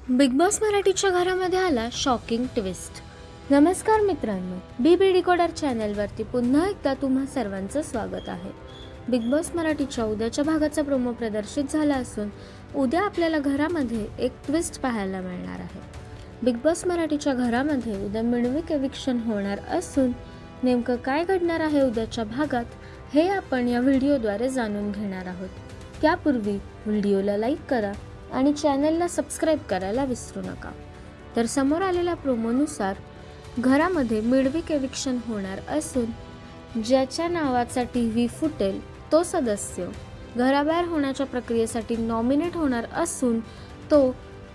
Big boss मराठीच्या घरामध्ये आला शॉकिंग ट्विस्ट. नमस्कार मित्रांनो, BB डिकोडर चॅनलवरती पुन्हा एकदा तुम्हा सर्वांचं स्वागत आहे. बिग बॉस मराठीच्या उद्याच्या भागाचा प्रोमो प्रदर्शित झाला असून उद्या आपल्याला घरामध्ये एक ट्विस्ट पाहायला मिळणार आहे. बिग बॉस मराठीच्या घरामध्ये उद्या मिळविक एविक्शन होणार असून नेमकं काय घडणार आहे उद्याच्या भागात हे आपण या व्हिडिओद्वारे जाणून घेणार आहोत. त्यापूर्वी व्हिडिओला लाईक करा आणि चॅनलला सबस्क्राईब करायला विसरू नका. तर समोर आलेल्या प्रोमोनुसार घरामध्ये मिडविक एविक्शन होणार असून ज्याच्या नावाचा TV फुटेल तो सदस्य घराबाहेर होण्याच्या प्रक्रियेसाठी नॉमिनेट होणार असून तो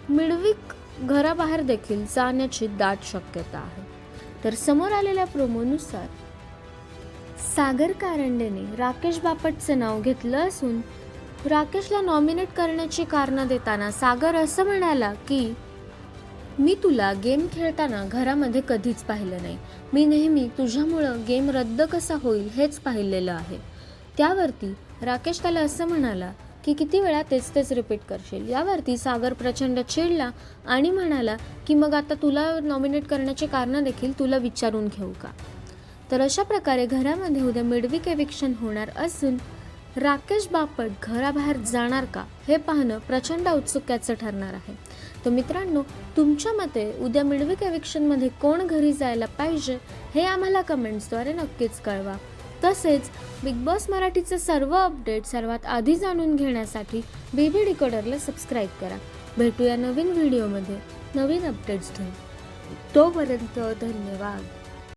मिडविक घराबाहेर देखील जाण्याची दाट शक्यता आहे. तर समोर आलेल्या प्रोमोनुसार सागर कारंडेने राकेश बापटचे नाव घेतलं असून राकेशला नॉमिनेट करण्याची कारणं देताना सागर असं म्हणाला की मी तुला गेम खेळताना घरामध्ये कधीच पाहिलं नाही. मी नेहमी तुझ्यामुळं गेम रद्द कसा होईल हेच पाहिलेलं आहे. त्यावरती राकेश त्याला असं म्हणाला की किती वेळा तेच रिपीट करशील. यावरती सागर प्रचंड चिडला आणि म्हणाला की मग आता तुला नॉमिनेट करण्याची कारणं देखील तुला विचारून घेऊ का. तर अशा प्रकारे घरामध्ये उद्या मिडविक एविक्शन होणार असून राकेश बापट घराबाहेर जाणार का हे पाहणं प्रचंड औत्सुक्याचं ठरणार आहे. तर मित्रांनो, तुमच्या मते उद्या मिडविक एविक्शनमध्ये कोण घरी जायला पाहिजे हे आम्हाला कमेंट्सद्वारे नक्कीच कळवा. तसेच बिग बॉस मराठीचे सर्व अपडेट सर्वात आधी जाणून घेण्यासाठी BB डिकोडरला सबस्क्राईब करा. भेटूया नवीन व्हिडिओमध्ये नवीन अपडेट्स घेऊन. तोपर्यंत धन्यवाद.